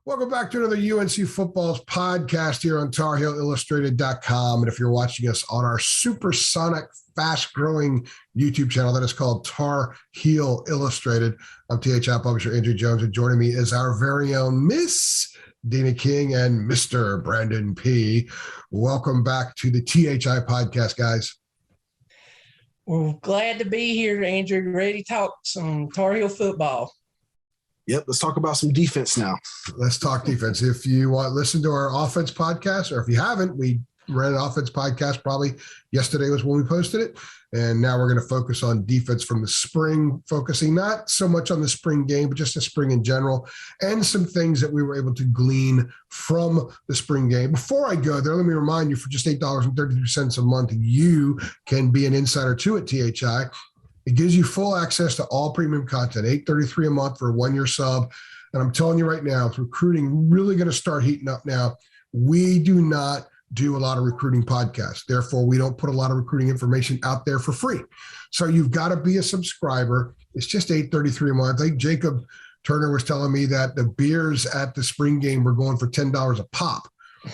Welcome back to another UNC Footballs podcast here on TarHeelIllustrated.com. And if you're watching us on our supersonic, fast-growing YouTube channel that is called Tar Heel Illustrated, I'm THI publisher Andrew Jones, and joining me is our very own Miss Deana King and Mr. Brandon Peay. Welcome back to the THI podcast, guys. We're glad to be here, Andrew. Ready to talk some Tar Heel football. Yep, let's talk about some defense now. Let's talk defense. If you want to listen to our offense podcast, or if you haven't, we ran an offense podcast probably yesterday was when we posted it. And now we're going to focus on defense from the spring, focusing not so much on the spring game, but just the spring in general, and some things that we were able to glean from the spring game. Before I go there, let me remind you, for just $8.33 a month, you can be an insider too at THI. It gives you full access to all premium content, $8.33 a month for a one-year sub. And I'm telling you right now, it's recruiting really going to start heating up now. We do not do a lot of recruiting podcasts. Therefore, we don't put a lot of recruiting information out there for free. So you've got to be a subscriber. It's just $8.33 a month. I think Jacob Turner was telling me that the beers at the spring game were going for $10 a pop.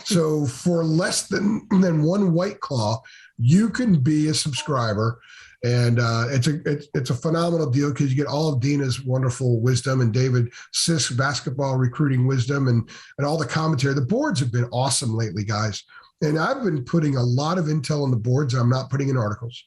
So for less than one White Claw, you can be a subscriber. And it's a phenomenal deal because you get all of Deana's wonderful wisdom and David Sisk's basketball recruiting wisdom and all the commentary. The boards have been awesome lately, guys. And I've been putting a lot of intel on the boards. I'm not putting in articles.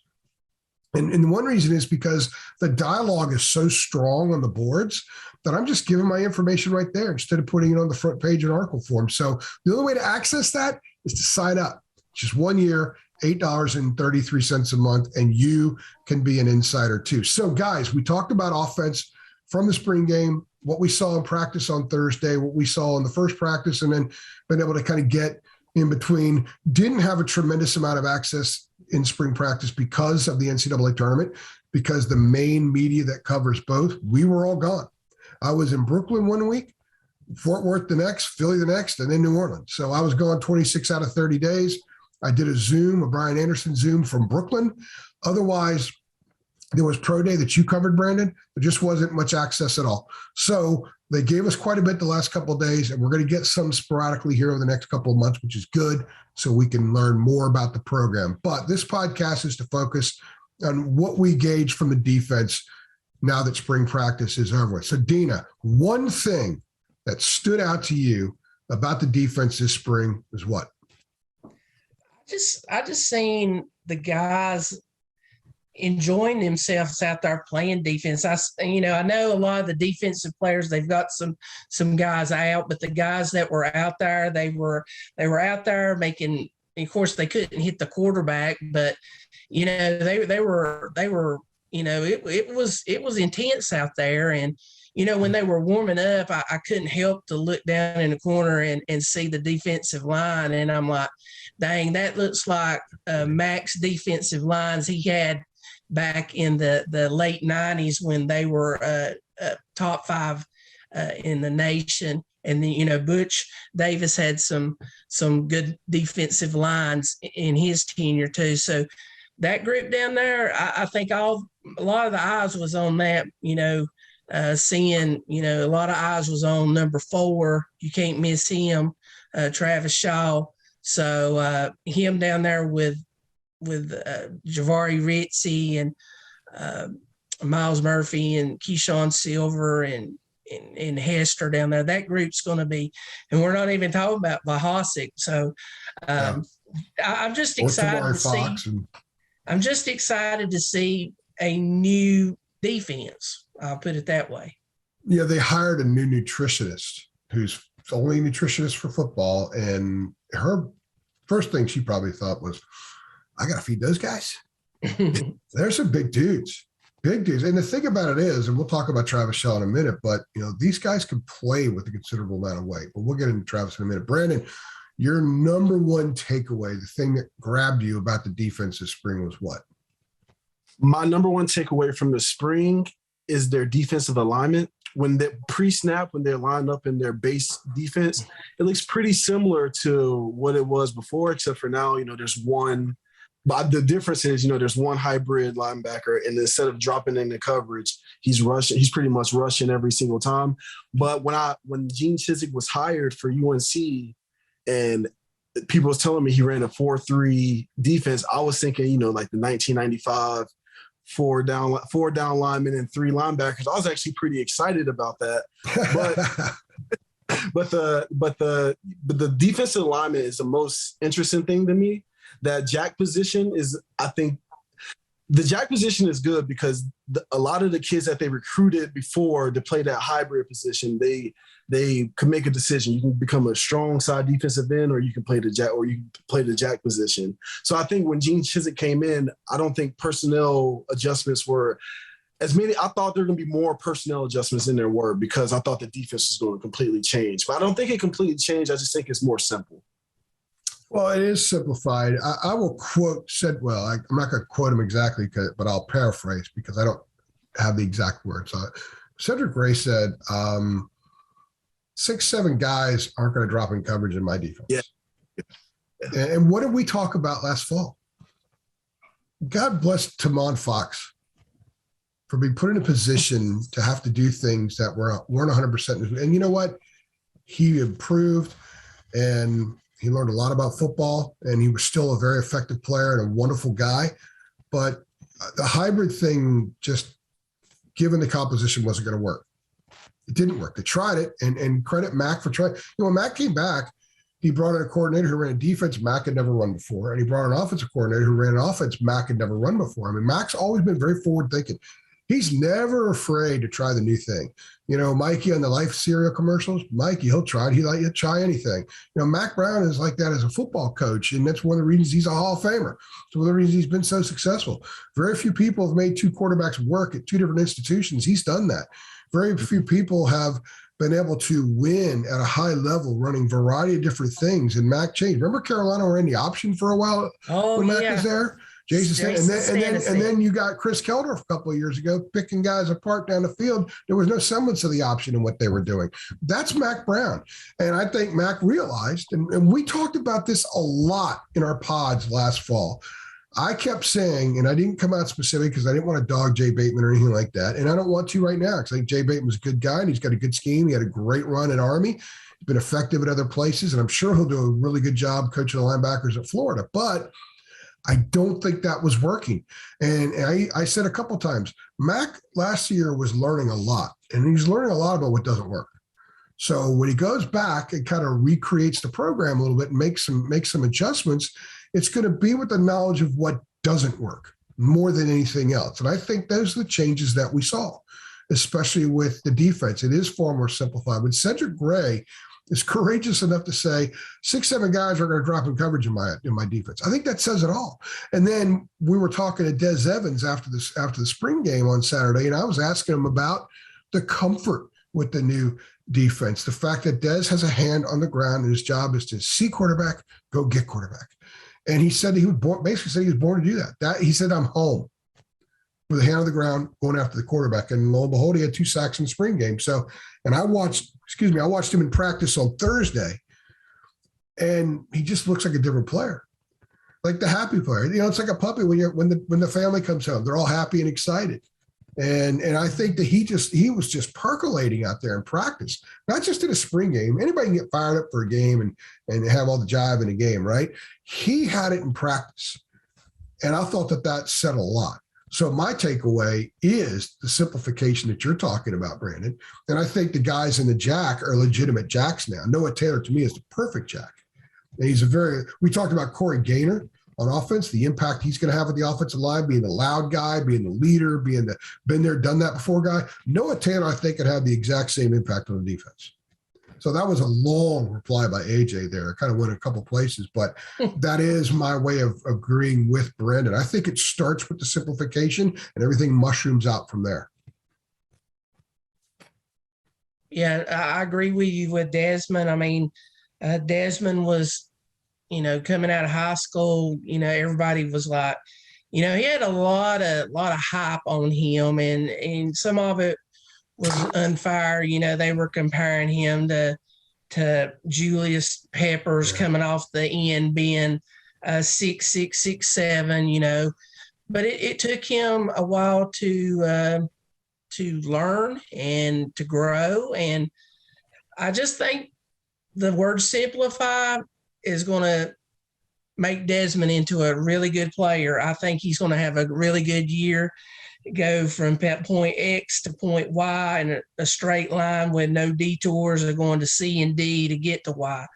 And one reason is because the dialogue is so strong on the boards that I'm just giving my information right there instead of putting it on the front page in article form. So the only way to access that is to sign up. Just 1 year, $8.33 a month, and you can be an insider too. So guys, we talked about offense from the spring game, what we saw in practice on Thursday, what we saw in the first practice, and then been able to kind of get in between. Didn't have a tremendous amount of access in spring practice because of the NCAA tournament, because the main media that covers both, we were all gone. I was in Brooklyn 1 week, Fort Worth the next, Philly the next, and then New Orleans. So I was gone 26 out of 30 days. I did a Brian Anderson Zoom from Brooklyn. Otherwise, there was Pro Day that you covered, Brandon. There just wasn't much access at all. So they gave us quite a bit the last couple of days, and we're going to get some sporadically here over the next couple of months, which is good, so we can learn more about the program. But this podcast is to focus on what we gauge from the defense now that spring practice is over with. So, Deana, one thing that stood out to you about the defense this spring is what? I just seen the guys enjoying themselves out there playing defense. I know a lot of the defensive players, they've got some guys out, but the guys that were out there, they were out there making. Of course, they couldn't hit the quarterback, but they were. It was intense out there, and when they were warming up, I couldn't help to look down in the corner and see the defensive line. And I'm like, dang, that looks like Mac's defensive lines he had back in the late 90s when they were top 5 in the nation. And then, Butch Davis had some good defensive lines in his tenure too. So that group down there, I think a lot of the eyes was on that, seeing, a lot of eyes was on number 4. You can't miss him, Travis Shaw. So him down there with Javari Ritzy and Miles Murphy and Keyshawn Silver and Hester down there, that group's going to be, and we're not even talking about Vahasic. So I'm just excited to see. I'm just excited to see a new defense. I'll put it that way. Yeah, they hired a new nutritionist who's the only nutritionist for football. And her first thing she probably thought was, I got to feed those guys. They're some big dudes. And the thing about it is, and we'll talk about Travis Shaw in a minute, but, these guys can play with a considerable amount of weight. But we'll get into Travis in a minute. Brandon, your number one takeaway, the thing that grabbed you about the defense this spring was what? My number one takeaway from the spring is their defensive alignment. When they pre-snap, when they're lined up in their base defense, it looks pretty similar to what it was before, except for now, there's one But the difference is, there's one hybrid linebacker, and instead of dropping into coverage, he's rushing. He's pretty much rushing every single time. But when Gene Chizik was hired for UNC, and people was telling me he ran a 4-3 defense, I was thinking, like the 1995 four down linemen and 3 linebackers. I was actually pretty excited about that. But the defensive alignment is the most interesting thing to me. That jack position is, I think, the jack position is good because a lot of the kids that they recruited before to play that hybrid position, they can make a decision. You can become a strong side defensive end, or you can play the jack, or you can play the jack position. So I think when Gene Chizik came in, I don't think personnel adjustments were as many. I thought there were going to be more personnel adjustments than there were because I thought the defense was going to completely change. But I don't think it completely changed. I just think it's more simple. Well, it is simplified. I will quote I'm not going to quote him exactly, but I'll paraphrase because I don't have the exact words. Cedric Gray said, 6-7 guys aren't going to drop in coverage in my defense. Yeah. And what did we talk about last fall? God bless Tamon Fox for being put in a position to have to do things that weren't 100%. And you know what? He improved, and he learned a lot about football, and he was still a very effective player and a wonderful guy. But the hybrid thing, just given the composition, wasn't going to work. It didn't work. They tried it, and credit Mac for trying. When Mac came back, he brought in a coordinator who ran a defense Mac had never run before, and he brought in an offensive coordinator who ran an offense Mac had never run before. I mean, Mac's always been very forward-thinking. He's never afraid to try the new thing. Mikey on the Life cereal commercials, Mikey, he'll try it. He'll let you try anything. Mac Brown is like that as a football coach, and that's one of the reasons he's a Hall of Famer. It's one of the reasons he's been so successful. Very few people have made 2 quarterbacks work at 2 different institutions. He's done that. Very few people have been able to win at a high level running a variety of different things, and Mac changed. Remember Carolina ran the option for a while when Mac was there? Jason and then you got Chris Kelder a couple of years ago picking guys apart down the field. There was no semblance of the option in what they were doing. That's Mac Brown. And I think Mac realized, and we talked about this a lot in our pods last fall. I kept saying, and I didn't come out specific because I didn't want to dog Jay Bateman or anything like that. And I don't want to right now because I think Jay Bateman was a good guy and he's got a good scheme. He had a great run at Army. He's been effective at other places, and I'm sure he'll do a really good job coaching the linebackers at Florida. But I don't think that was working. And I said a couple times, Mac last year was learning a lot, and he's learning a lot about what doesn't work. So when he goes back and kind of recreates the program a little bit and makes some adjustments, it's going to be with the knowledge of what doesn't work more than anything else. And I think those are the changes that we saw, especially with the defense. It is far more simplified. But Cedric Gray is courageous enough to say 6-7 guys are going to drop in coverage in my defense. I think that says it all. And then we were talking to Dez Evans after the spring game on Saturday, and I was asking him about the comfort with the new defense, the fact that Dez has a hand on the ground and his job is to see quarterback, go get quarterback. And he said he was born to do that. He said, I'm home with a hand on the ground going after the quarterback. And lo and behold, he had 2 sacks in the spring game. So, and I watched him in practice on Thursday, and he just looks like a different player, like the happy player. It's like a puppy when the family comes home, they're all happy and excited. And I think that he was just percolating out there in practice, not just in a spring game. Anybody can get fired up for a game and have all the jive in a game, right? He had it in practice. And I thought that said a lot. So my takeaway is the simplification that you're talking about, Brandon. And I think the guys in the jack are legitimate jacks now. Noah Taylor, to me, is the perfect jack. And we talked about Corey Gaynor on offense, the impact he's going to have with the offensive line, being the loud guy, being the leader, being the been there, done that before guy. Noah Taylor, I think, could have the exact same impact on the defense. So that was a long reply by AJ there. I kind of went a couple places, but that is my way of agreeing with Brandon. I think it starts with the simplification and everything mushrooms out from there. Yeah, I agree with you with Desmond. I mean, Desmond was, coming out of high school, everybody was like, he had a lot of hype on him, and some of it was unfair. They were comparing him to Julius Peppers coming off the end, being 6'6", 6'7", but it took him a while to learn and to grow. And I just think the word simplify is going to make Desmond into a really good player. I think he's going to have a really good year, go from point X to point Y in a straight line with no detours or going to C and D to get to Y.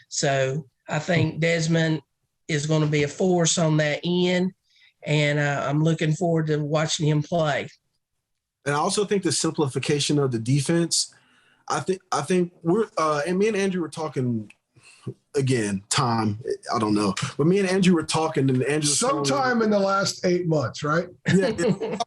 So I think Desmond is going to be a force on that end, and I'm looking forward to watching him play. And I also think the simplification of the defense, I think we're and me and Andrew were talking again, I don't know. But me and Andrew were talking, and Andrew sometime in the last 8 months, right? Yeah.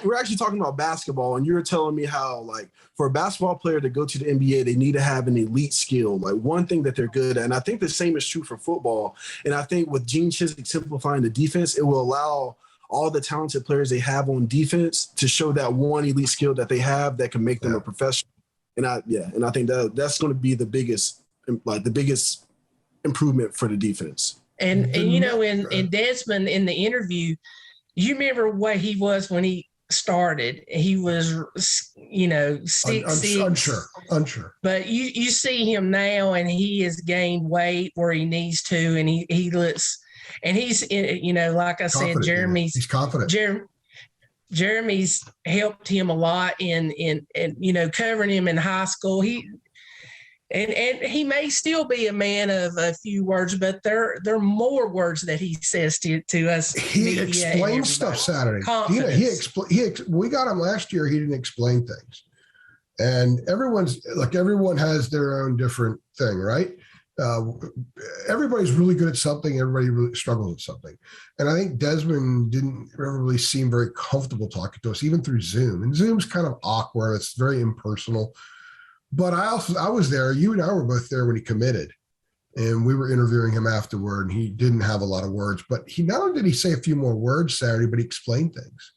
We're actually talking about basketball, and you were telling me how, like, for a basketball player to go to the NBA, they need to have an elite skill, like one thing that they're good at. And I think the same is true for football. And I think with Gene Chizik simplifying the defense, it will allow all the talented players they have on defense to show that one elite skill that they have that can make them a professional. And I think that's going to be the biggest improvement for the defense. And in Desmond, in the interview, you remember what he was when he started. He was, 6'6", unsure. But you see him now, and he has gained weight where he needs to, and he looks, and he's, like I said, he's confident. Jeremy's helped him a lot in covering him in high school. And he may still be a man of a few words, but there are more words that he says to us. He explained stuff Saturday. We got him last year. He didn't explain things, and everyone has their own different thing, right? Everybody's really good at something. Everybody really struggles with something, and I think Desmond didn't ever really seem very comfortable talking to us, even through Zoom. And Zoom's kind of awkward. It's very impersonal. But I was there. You and I were both there when he committed, and we were interviewing him afterward. And he didn't have a lot of words, but he not only did he say a few more words Saturday, but he explained things,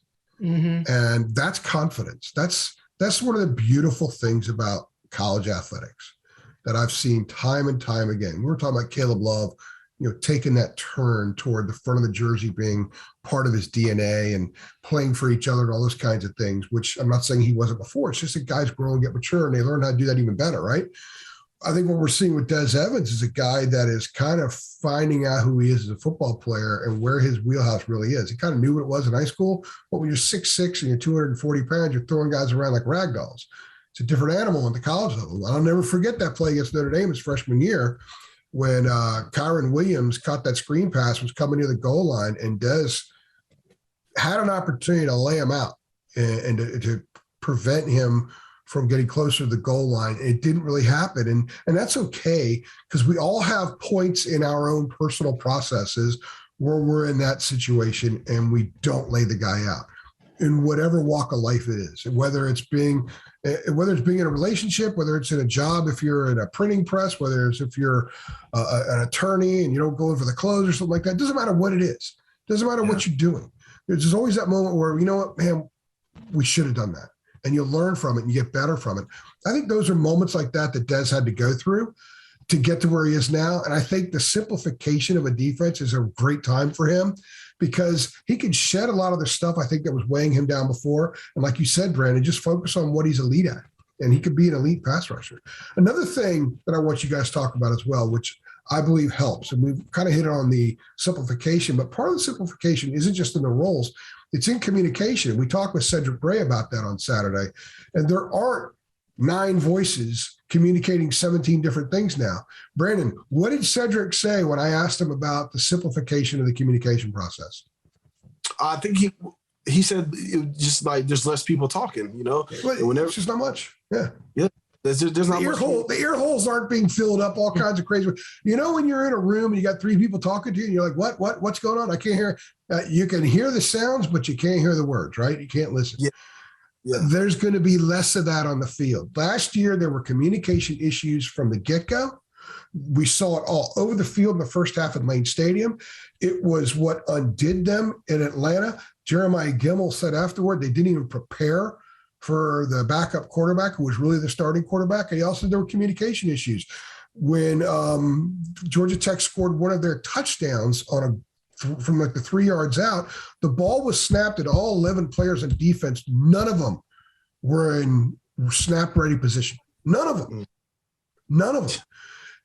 and that's confidence. That's one of the beautiful things about college athletics that I've seen time and time again. We were talking about Caleb Love, taking that turn toward the front of the jersey being part of his DNA and playing for each other and all those kinds of things, which I'm not saying he wasn't before. It's just that guys grow and get mature, and they learn how to do that even better, right? I think what we're seeing with Dez Evans is a guy that is kind of finding out who he is as a football player and where his wheelhouse really is. He kind of knew what it was in high school, but when you're 6'6" and you're 240 pounds, you're throwing guys around like rag dolls. It's a different animal at the college level. I'll never forget that play against Notre Dame his freshman year, when Kyron Williams caught that screen pass, was coming near the goal line, and Dez had an opportunity to lay him out and to prevent him from getting closer to the goal line. It didn't really happen. And that's okay, because we all have points in our own personal processes where we're in that situation and we don't lay the guy out in whatever walk of life it is, whether it's being in a relationship, whether it's in a job, if you're in a printing press, whether it's if you're an attorney and you don't go in for the close or something like that. It doesn't matter what it is. It doesn't matter what you're doing. There's always that moment where, you know what, man, we should have done that. And you learn from it and you get better from it. I think those are moments like that Dez had to go through to get to where he is now. And I think the simplification of a defense is a great time for him, because he can shed a lot of the stuff I think that was weighing him down before. And like you said, Brandon, just focus on what he's elite at, and he could be an elite pass rusher. Another thing that I want you guys to talk about as well, which I believe helps, and we've kind of hit on the simplification, but part of the simplification isn't just in the roles, it's in communication. We talked with Cedric Bray about that on Saturday, and there aren't 9 voices communicating 17 different things now. Brandon, what did Cedric say when I asked him about the simplification of the communication process? I think he said it just like there's less people talking, It's just not much. Yeah. There's not much. The ear holes aren't being filled up, all kinds of crazy. When you're in a room and you got 3 people talking to you and you're like, what's going on? I can't hear. You can hear the sounds, but you can't hear the words, right? You can't listen. Yeah. There's going to be less of that on the field. Last year, there were communication issues from the get-go. We saw it all over the field in the first half at Lane Stadium. It was what undid them in Atlanta. Jeremiah Gemmel said afterward they didn't even prepare for the backup quarterback, who was really the starting quarterback. And he also, there were communication issues. When Georgia Tech scored one of their touchdowns on from like the 3 yards out, the ball was snapped at all 11 players on defense. None of them were in snap ready position. None of them. None of them.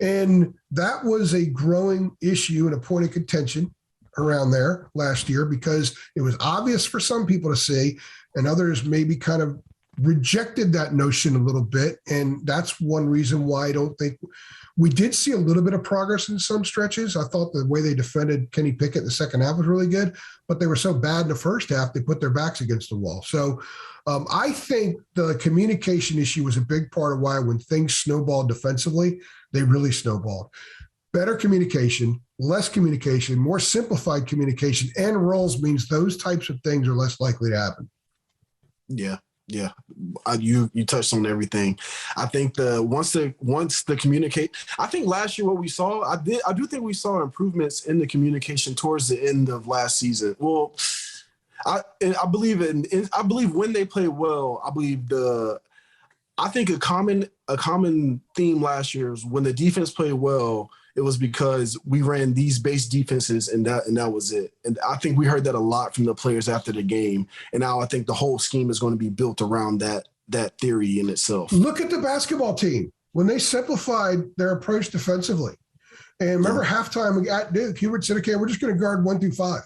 And that was a growing issue and a point of contention around there last year because it was obvious for some people to see, and others maybe kind of rejected that notion a little bit. And that's one reason why I don't think we did see a little bit of progress in some stretches. I thought the way they defended Kenny Pickett in the second half was really good, but they were so bad in the first half, they put their backs against the wall. So I think the communication issue was a big part of why when things snowballed defensively, they really snowballed. Better communication, less communication, more simplified communication, and roles means those types of things are less likely to happen. Yeah. Yeah, you touched on everything. I think once the communicate. I think last year what we saw, I do think we saw improvements in the communication towards the end of last season. Well, I believe I believe when they play well. I think a common theme last year is when the defense played well. It was because we ran these base defenses and that was it. And I think we heard that a lot from the players after the game. And now I think the whole scheme is going to be built around that theory in itself. Look at the basketball team when they simplified their approach defensively. And remember halftime at Duke, Hubert said, okay, we're just going to guard 1 through 5.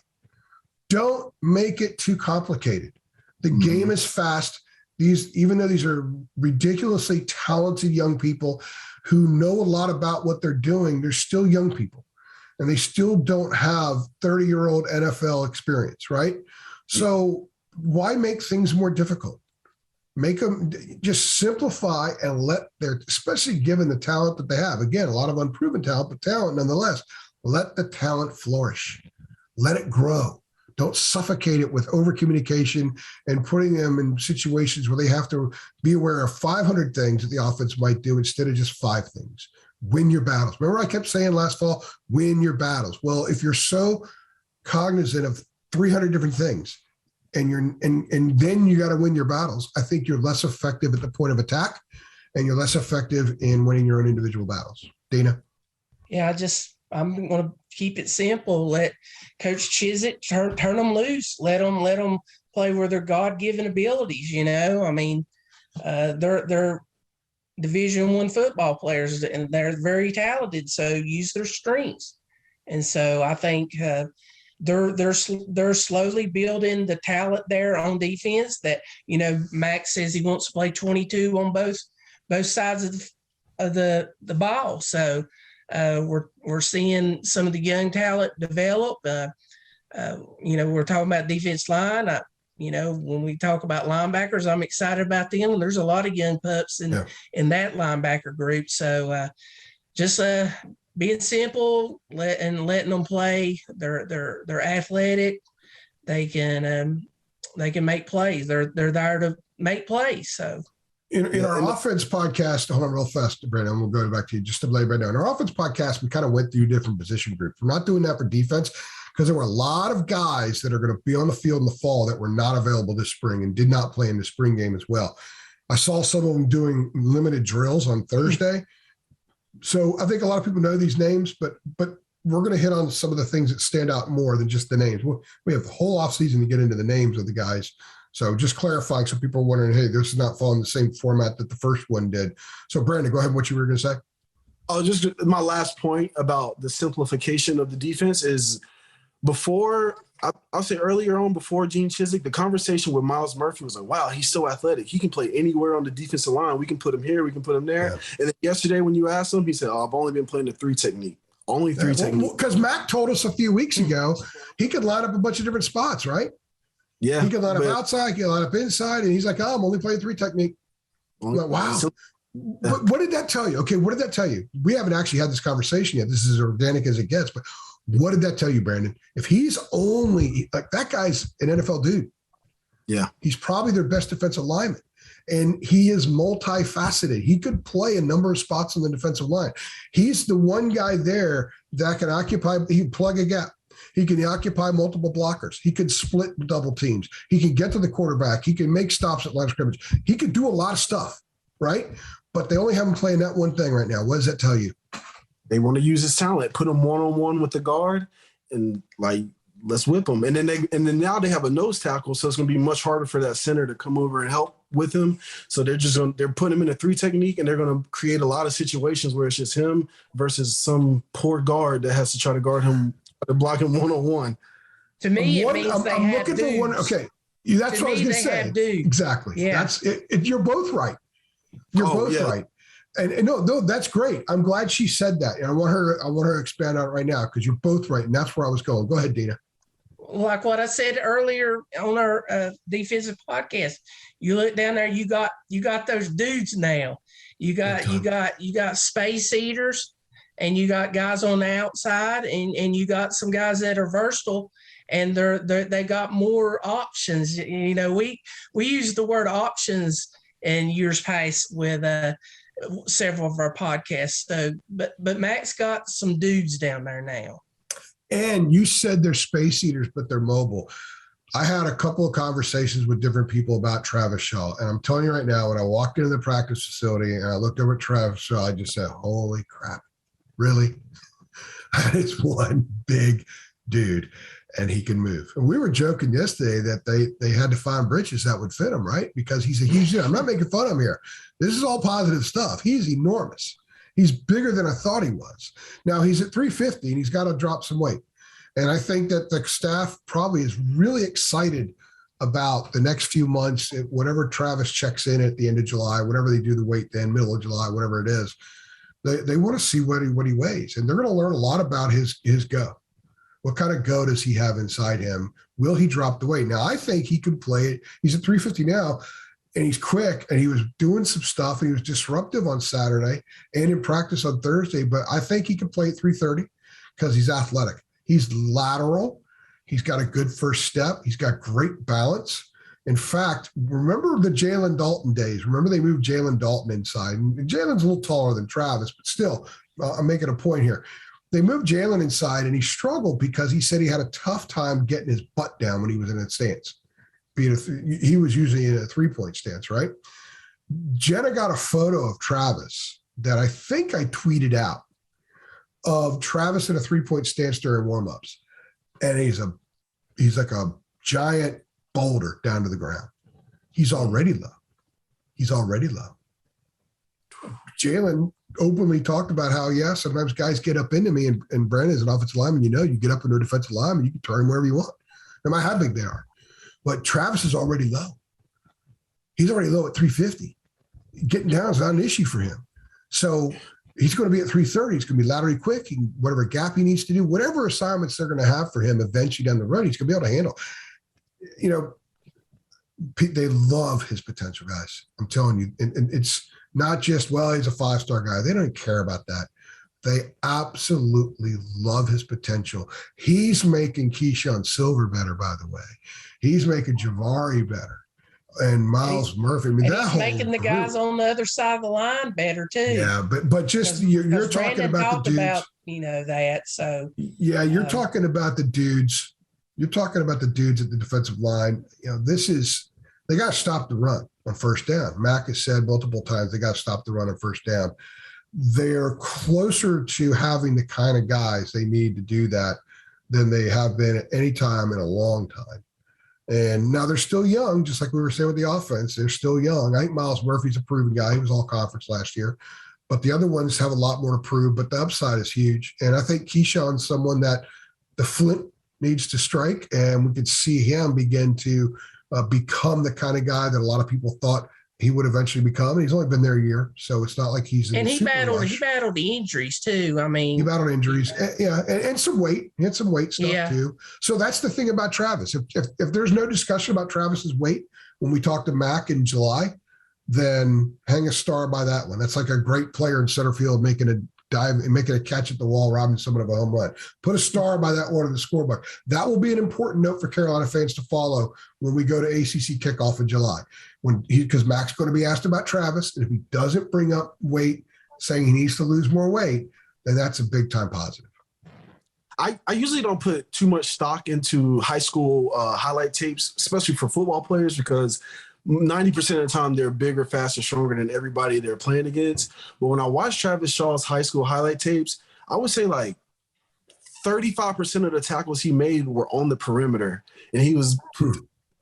Don't make it too complicated. The game is fast. Even though these are ridiculously talented young people who know a lot about what they're doing, they're still young people and they still don't have 30-year-old NFL experience, right? So why make things more difficult? Make them just simplify and especially given the talent that they have. Again, a lot of unproven talent, but talent nonetheless. Let the talent flourish. Let it grow. Don't suffocate it with over-communication and putting them in situations where they have to be aware of 500 things that the offense might do instead of just 5 things. Win your battles. Remember I kept saying last fall, win your battles. Well, if you're so cognizant of 300 different things and then you got to win your battles, I think you're less effective at the point of attack and you're less effective in winning your own individual battles. Deana? Yeah, I'm going to keep it simple. Let Coach Chizik turn them loose. Let them play with their God-given abilities. I mean, they're Division I football players, and they're very talented. So use their strengths. And so I think they're slowly building the talent there on defense. That Max says he wants to play 22 on both sides of the ball. So. We're seeing some of the young talent develop. We're talking about defense line. When we talk about linebackers, I'm excited about them. There's a lot of young pups in that linebacker group. So just being simple and letting them play. They're athletic. They can make plays. They're there to make plays. So. In our offense podcast, hold on real fast, Brandon, we'll go back to you just to lay right now. In our offense podcast, we kind of went through different position groups. We're not doing that for defense because there were a lot of guys that are going to be on the field in the fall that were not available this spring and did not play in the spring game as well. I saw some of them doing limited drills on Thursday. So I think a lot of people know these names, but we're going to hit on some of the things that stand out more than just the names. We have the whole offseason to get into the names of the guys. So just clarifying, so people are wondering, hey, this is not following the same format that the first one did. So Brandon, go ahead. What you were going to say? Oh, just my last point about the simplification of the defense is I'll say earlier on before Gene Chizik, the conversation with Myles Murphy was like, wow, he's so athletic. He can play anywhere on the defensive line. We can put him here. We can put him there. Yeah. And then yesterday when you asked him, he said, I've only been playing the 3 technique. Only 3 technique. Because Mac told us a few weeks ago he could line up a bunch of different spots, right? Yeah. He can line up outside, he can line up inside, and he's like, I'm only playing 3 technique. I'm like, wow. What did that tell you? Okay, what did that tell you? We haven't actually had this conversation yet. This is as organic as it gets, but what did that tell you, Brandon? If he's only, like, that guy's an NFL dude. Yeah. He's probably their best defensive lineman. And he is multifaceted. He could play a number of spots on the defensive line. He's the one guy there that can he can plug a gap. He can occupy multiple blockers. He can split double teams. He can get to the quarterback. He can make stops at line of scrimmage. He could do a lot of stuff, right? But they only have him playing that one thing right now. What does that tell you? They want to use his talent, put him one-on-one with the guard, and like let's whip them. And then now they have a nose tackle, so it's going to be much harder for that center to come over and help with him. So they're putting him in a 3 technique, and they're going to create a lot of situations where it's just him versus some poor guard that has to try to guard him, to block him one-on-one. To me, it means they I'm have looking dudes. for one. Okay, that's what I was going to say. Exactly. Yeah. That's it. You're both right. You're both right. And no, that's great. I'm glad she said that, and I want her to expand on it right now because you're both right, and that's where I was going. Go ahead, Deana. Like what I said earlier on our defensive podcast, you look down there, you got those dudes now. You got space eaters, and you got guys on the outside, and you got some guys that are versatile, and they got more options. You know, we use the word options in years past with several of our podcasts. So, but Max got some dudes down there now. And you said they're space eaters, but they're mobile. I had a couple of conversations with different people about Travis Shaw. And I'm telling you right now, when I walked into the practice facility and I looked over at Travis Shaw, I just said, holy crap, really? That is one big dude, and he can move. And we were joking yesterday that they had to find britches that would fit him, right? Because he's a huge dude. I'm not making fun of him here. This is all positive stuff. He's enormous. He's bigger than I thought he was. Now he's at 350 and he's got to drop some weight. And I think that the staff probably is really excited about the next few months, whatever Travis checks in at the end of July, whenever they do the weight then, middle of July, whatever it is, they want to see what he weighs. And they're going to learn a lot about his go. What kind of go does he have inside him? Will he drop the weight? Now, I think he could play it. He's at 350 now. And he's quick, and he was doing some stuff, and he was disruptive on Saturday and in practice on Thursday. But I think he can play at 330 because he's athletic. He's lateral. He's got a good first step. He's got great balance. In fact, remember the Jalen Dalton days. Remember they moved Jalen Dalton inside. And Jalen's a little taller than Travis, but still, I'm making a point here. They moved Jalen inside, and he struggled because he said he had a tough time getting his butt down when he was in a stance. He was usually in a 3-point stance, right? Jenna got a photo of Travis that I think I tweeted out of Travis in a 3-point stance during warmups. And he's like a giant boulder down to the ground. He's already low. Jalen openly talked about how, sometimes guys get up into me, and Brandon is an offensive lineman, you get up into a defensive lineman, you can turn wherever you want, no matter how big they are. But Travis is already low. He's already low at 350. Getting down is not an issue for him. So he's going to be at 330. He's going to be laterally quick. Whatever gap he needs to do, whatever assignments they're going to have for him eventually down the road, he's going to be able to handle. They love his potential, guys. I'm telling you. And it's not just, he's a 5-star guy. They don't care about that. They absolutely love his potential. He's making Keyshawn Silver better, by the way. He's making Javari better, and Miles Murphy. I mean, he's making the guys on the other side of the line better too. Yeah, but just you're talking about the dudes. That. So yeah, you're talking about the dudes. You're talking about the dudes at the defensive line. They got to stop the run on first down. Mac has said multiple times they got to stop the run on first down. They're closer to having the kind of guys they need to do that than they have been at any time in a long time. And now they're still young, just like we were saying with the offense. They're still young. I think Miles Murphy's a proven guy. He was all conference last year. But the other ones have a lot more to prove, but the upside is huge. And I think Keyshawn's someone that the Flint needs to strike, and we could see him begin to become the kind of guy that a lot of people thought he would eventually become. And he's only been there a year, so it's not like he's in and he battled the injuries too. I mean, he battled injuries, and some weight. He had some weight stuff too. So that's the thing about Travis. If there's no discussion about Travis's weight when we talk to Mac in July, then hang a star by that one. That's like a great player in center field making a dive and making a catch at the wall, robbing someone of a home run. Put a star by that one in the scorebook. That will be an important note for Carolina fans to follow when we go to ACC kickoff in July. Because Mac's going to be asked about Travis, and if he doesn't bring up weight, saying he needs to lose more weight, then that's a big time positive. I usually don't put too much stock into high school highlight tapes, especially for football players, because 90% of the time they're bigger, faster, stronger than everybody they're playing against. But when I watch Travis Shaw's high school highlight tapes, I would say like 35% of the tackles he made were on the perimeter, and he was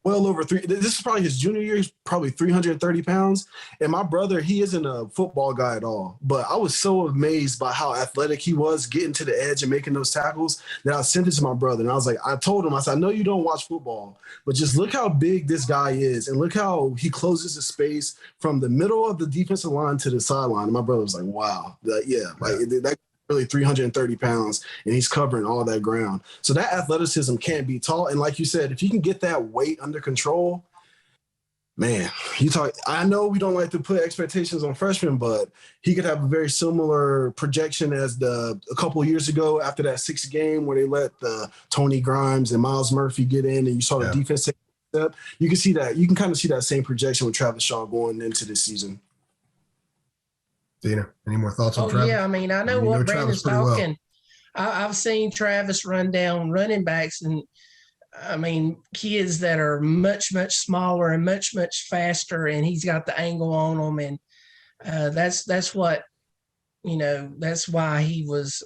well over three. This is probably his junior year. He's probably 330 pounds. And my brother, he isn't a football guy at all. But I was so amazed by how athletic he was getting to the edge and making those tackles that I sent it to my brother. And I was like, I told him, I said, I know you don't watch football, but just look how big this guy is. And look how he closes the space from the middle of the defensive line to the sideline. And my brother was like, wow. That really 330 pounds, and he's covering all that ground. So that athleticism can't be taught. And like you said, if you can get that weight under control, man, I know we don't like to put expectations on freshmen, but he could have a very similar projection as a couple of years ago after that 6th game where they let Tony Grimes and Miles Murphy get in, and you saw the defense step. You can see that. You can kind of see that same projection with Travis Shaw going into this season. Deana, any more thoughts on Travis? Yeah, I mean, I know what Brandon's talking. Well. I've seen Travis run down running backs, and I mean, kids that are much, much smaller and much, much faster, and he's got the angle on them, and that's what, that's why he was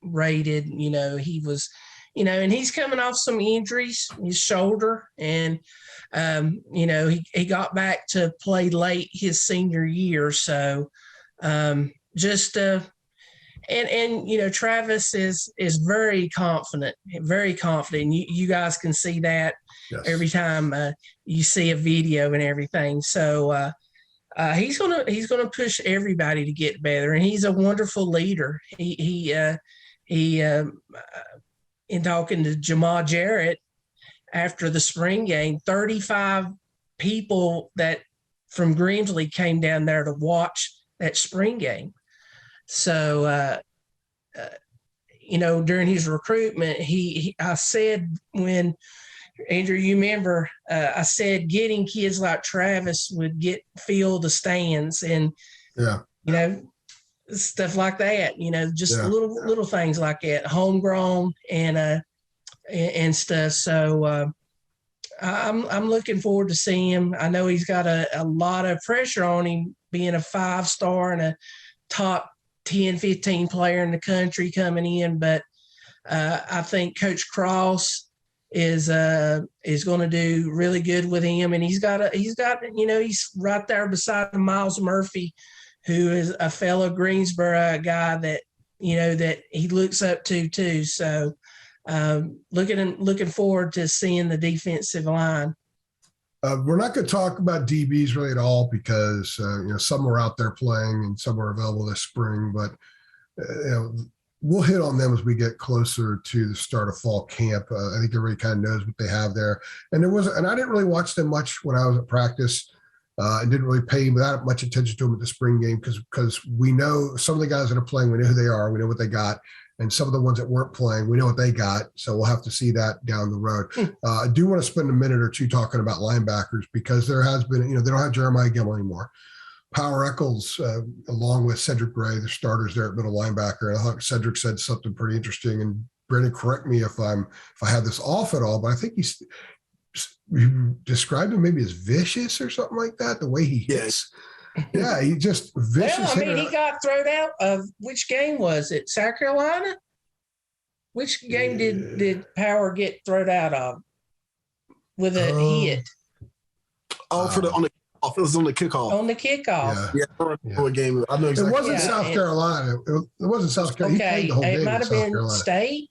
rated. He was, and he's coming off some injuries, his shoulder, and he got back to play late his senior year, so. Travis is very confident. You guys can see that every time you see a video and everything. So he's gonna push everybody to get better, and he's a wonderful leader. He in talking to Jamal Jarrett after the spring game, 35 people that from Grimsley came down there to watch that spring game. So, during his recruitment, I said, when Andrew, you remember, I said getting kids like Travis would fill the stands, and stuff like that. Just little things like that, homegrown and stuff. So I'm looking forward to seeing him. I know he's got a lot of pressure on him, being a 5-star and a top 10, 15 player in the country coming in. But I think Coach Cross is going to do really good with him. And he's right there beside Miles Murphy, who is a fellow Greensboro guy that he looks up to too. So looking forward to seeing the defensive line. We're not going to talk about DBs really at all because some were out there playing and some were available this spring, but we'll hit on them as we get closer to the start of fall camp. I think everybody kind of knows what they have there, and I didn't really watch them much when I was at practice, and didn't really pay that much attention to them at the spring game because we know some of the guys that are playing, we know who they are, we know what they got. And some of the ones that weren't playing, we know what they got. So we'll have to see that down the road. I do want to spend a minute or two talking about linebackers because there has been, they don't have Jeremiah Gemmel anymore. Power Eccles, along with Cedric Gray, the starters there at middle linebacker. And I thought Cedric said something pretty interesting. And Brandon, correct me if I have this off at all, but I think he described him maybe as vicious or something like that, the way he hits. Yeah, he just vicious. Well, he got thrown out of which game was it? South Carolina? Which game did Power get thrown out of with a hit? Oh, on the kickoff. It was on the kickoff. On the kickoff. Yeah. I don't know what game. I know exactly. It wasn't South Carolina. It wasn't South Carolina. Okay, it might have been State.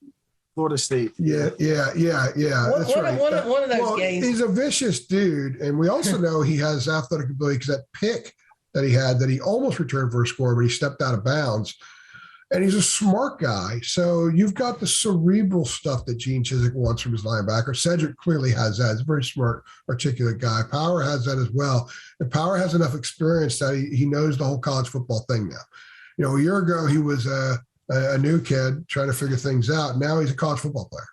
Florida State. Yeah. That's right. One of those games. He's a vicious dude, and we also know he has athletic ability because that pick that he almost returned for a score, but he stepped out of bounds. And he's a smart guy. So you've got the cerebral stuff that Gene Chizik wants from his linebacker. Cedric clearly has that. He's a very smart, articulate guy. Power has that as well. And Power has enough experience that he knows the whole college football thing now. A year ago, he was a new kid trying to figure things out. Now he's a college football player.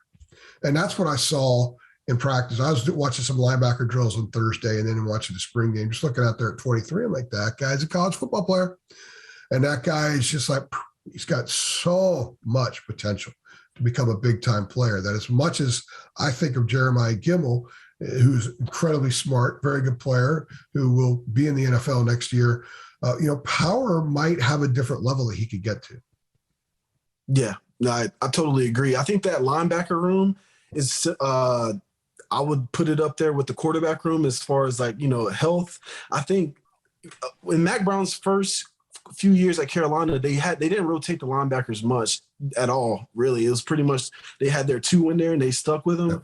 And that's what I saw in practice. I was watching some linebacker drills on Thursday and then watching the spring game, just looking out there at 23. I'm like, that guy's a college football player. And that guy is just like, he's got so much potential to become a big-time player that as much as I think of Jeremiah Gemmel, who's incredibly smart, very good player, who will be in the NFL next year, Power might have a different level that he could get to. Yeah, No, I totally agree. I think that linebacker room is I would put it up there with the quarterback room as far as like, health. I think in Mac Brown's first few years at Carolina, they didn't rotate the linebackers much at all, really. It was pretty much they had their two in there and they stuck with them. Yep.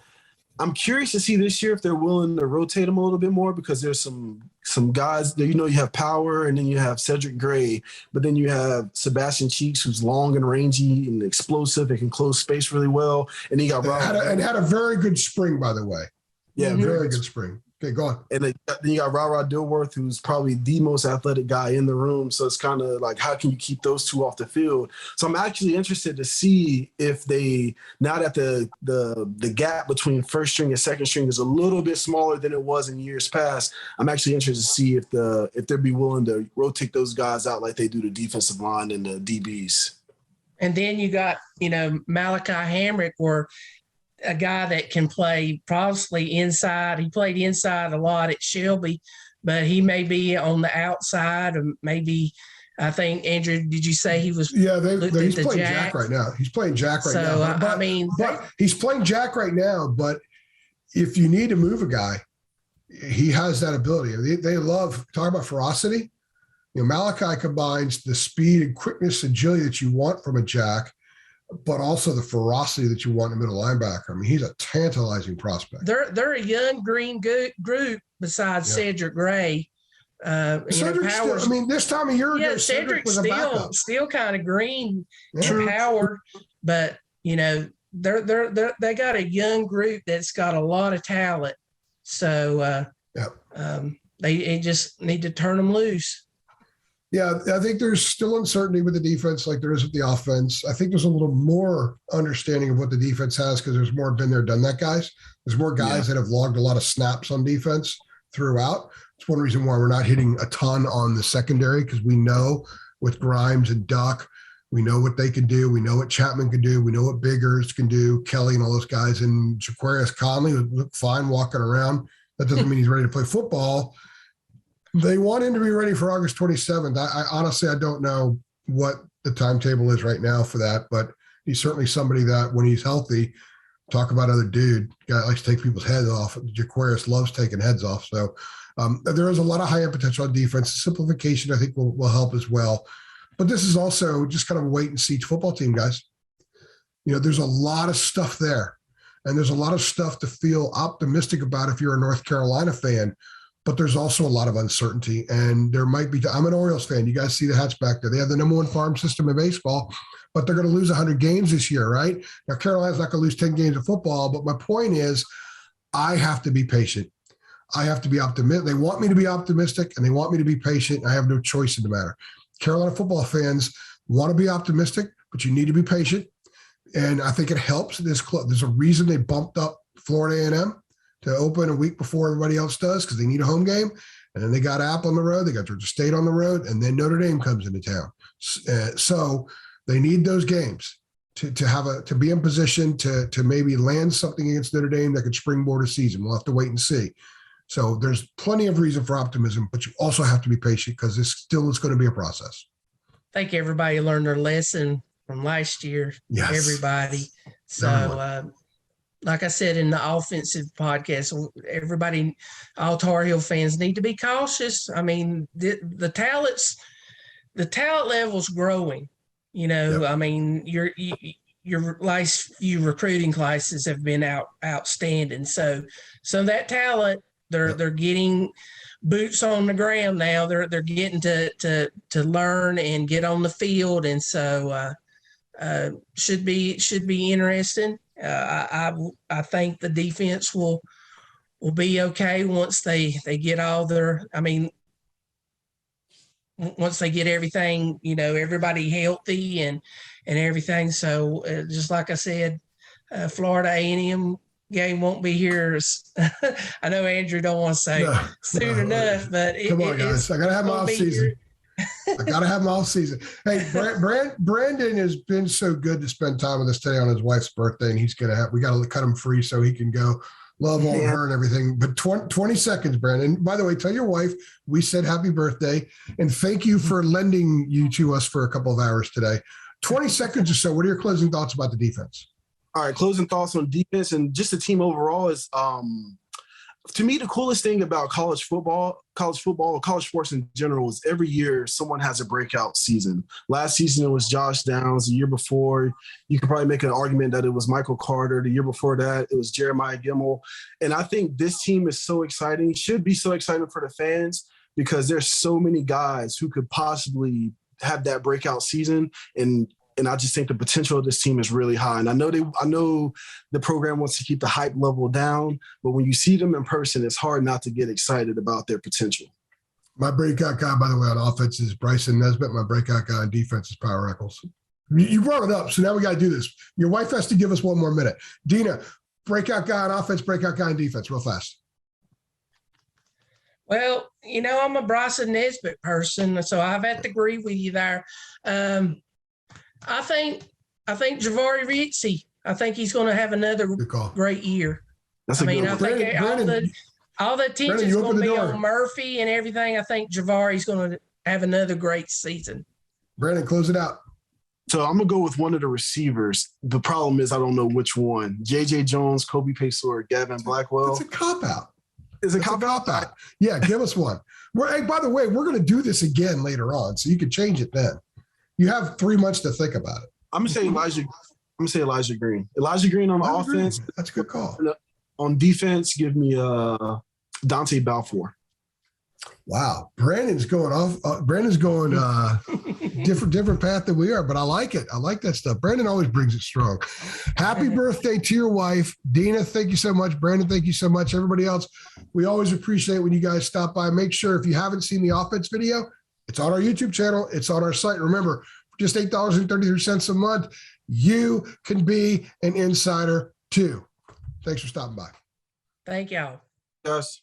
I'm curious to see this year if they're willing to rotate them a little bit more, because there's some guys that, you have Power, and then you have Cedric Gray, but then you have Sebastian Cheeks, who's long and rangy and explosive and can close space really well. And he got had a very good spring, by the way. Yeah, very good spring. Okay, go on. And then you got Ra Dilworth, who's probably the most athletic guy in the room. So it's kind of like, how can you keep those two off the field? So I'm actually interested to see if they, now that the gap between first string and second string is a little bit smaller than it was in years past, I'm actually interested to see if they'd be willing to rotate those guys out like they do the defensive line and the DBs. And then you got, Malachi Hamrick, or a guy that can play probably inside. He played inside a lot at Shelby, but he may be on the outside, or maybe, I think, Andrew, did you say he was? Yeah, he's playing Jack right now. He's playing Jack right now. But he's playing Jack right now. But if you need to move a guy, he has that ability. They love talking about ferocity. Malachi combines the speed and quickness, agility that you want from a Jack, but also the ferocity that you want in the middle linebacker. I mean, he's a tantalizing prospect. They're a young green group besides Cedric Gray. Cedric still, this time of year ago, Cedric was still kind of green and Power, but they got a young group that's got a lot of talent. So they just need to turn them loose. Yeah, I think there's still uncertainty with the defense like there is with the offense. I think there's a little more understanding of what the defense has because there's more been there, done that guys. There's more guys that have logged a lot of snaps on defense throughout. It's one reason why we're not hitting a ton on the secondary, because we know with Grimes and Duck, we know what they can do. We know what Chapman can do. We know what Biggers can do, Kelly and all those guys. And Jaquarius Conley would look fine walking around. That doesn't mean he's ready to play football. They want him to be ready for August 27th. I honestly, I don't know what the timetable is right now for that, but he's certainly somebody that when he's healthy, talk about other dude, guy likes to take people's heads off. Jaquarius loves taking heads off. So there is a lot of high end potential on defense. Simplification, I think, will help as well. But this is also just kind of a wait and see football team, guys. There's a lot of stuff there, and there's a lot of stuff to feel optimistic about if you're a North Carolina fan. But there's also a lot of uncertainty, and there might be. I'm an Orioles fan. You guys see the hats back there. They have the number one farm system in baseball, but they're going to lose 100 games this year, right? Now, Carolina's not going to lose 10 games of football, but my point is I have to be patient. I have to be optimistic. They want me to be optimistic, and they want me to be patient. I have no choice in the matter. Carolina football fans want to be optimistic, but you need to be patient, and I think it helps this club. There's a reason they bumped up Florida A&M to open a week before everybody else does, because they need a home game. And then they got App on the road, they got Georgia State on the road, and then Notre Dame comes into town. So they need those games to be in position to maybe land something against Notre Dame that could springboard a season. We'll have to wait and see. So there's plenty of reason for optimism, but you also have to be patient because this still is going to be a process. I think everybody learned their lesson from last year. Yes. Everybody. So, like I said in the offensive podcast, everybody, all Tar Heel fans need to be cautious. I mean, the talent level's growing. I mean, your last few recruiting classes have been outstanding. So that talent, they're getting boots on the ground now. They're getting to learn and get on the field, and so should be interesting. I think the defense will be okay once they get all their. I mean, once they get everything, everybody healthy and everything. So just like I said, Florida A&M game won't be here. I know Andrew don't want to say soon enough, but come on, guys, I gotta have my off season. I gotta have my off season. Hey, Brandon has been so good to spend time with us today on his wife's birthday, and we got to cut him free so he can go love on her and everything. But 20 seconds, Brandon. By the way, tell your wife we said happy birthday and thank you for lending you to us for a couple of hours today. 20 seconds or so. What are your closing thoughts about the defense? All right, closing thoughts on defense and just the team overall is, to me, the coolest thing about college college sports in general is every year someone has a breakout season. Last season, it was Josh Downs. The year before, you could probably make an argument that it was Michael Carter. The year before that, it was Jeremiah Gemmel. And I think this team is so exciting, should be so exciting for the fans because there's so many guys who could possibly have that breakout season. And I just think the potential of this team is really high. And I know the program wants to keep the hype level down, but when you see them in person, it's hard not to get excited about their potential. My breakout guy, by the way, on offense is Bryson Nesbitt. My breakout guy on defense is Power Eccles. You brought it up, so now we got to do this. Your wife has to give us one more minute. Deana, breakout guy on offense, breakout guy on defense, real fast. Well, I'm a Bryson Nesbitt person, so I've had to agree with you there. I think Javari Ritchie. I think he's going to have another great year. That's a good one. I think all the attention is going to be on Murphy and everything. I think Javari's going to have another great season. Brandon, close it out. So I'm going to go with one of the receivers. The problem is I don't know which one. J.J. Jones, Kobe Paysor, Gavin Blackwell. It's a cop-out. Is it a cop-out? Yeah, give us one. Hey, by the way, we're going to do this again later on, so you can change it then. You have 3 months to think about it. I'm gonna say Elijah Green. Elijah Green on offense. That's a good call. On defense, give me Dante Balfour. Wow, Brandon's going off. Brandon's going different path than we are, but I like it. I like that stuff. Brandon always brings it strong. Happy birthday to your wife, Deana. Thank you so much, Brandon. Thank you so much, everybody else. We always appreciate when you guys stop by. Make sure if you haven't seen the offense video, it's on our YouTube channel. It's on our site. Remember, for just $8.33 a month, you can be an insider too. Thanks for stopping by. Thank y'all. Yes.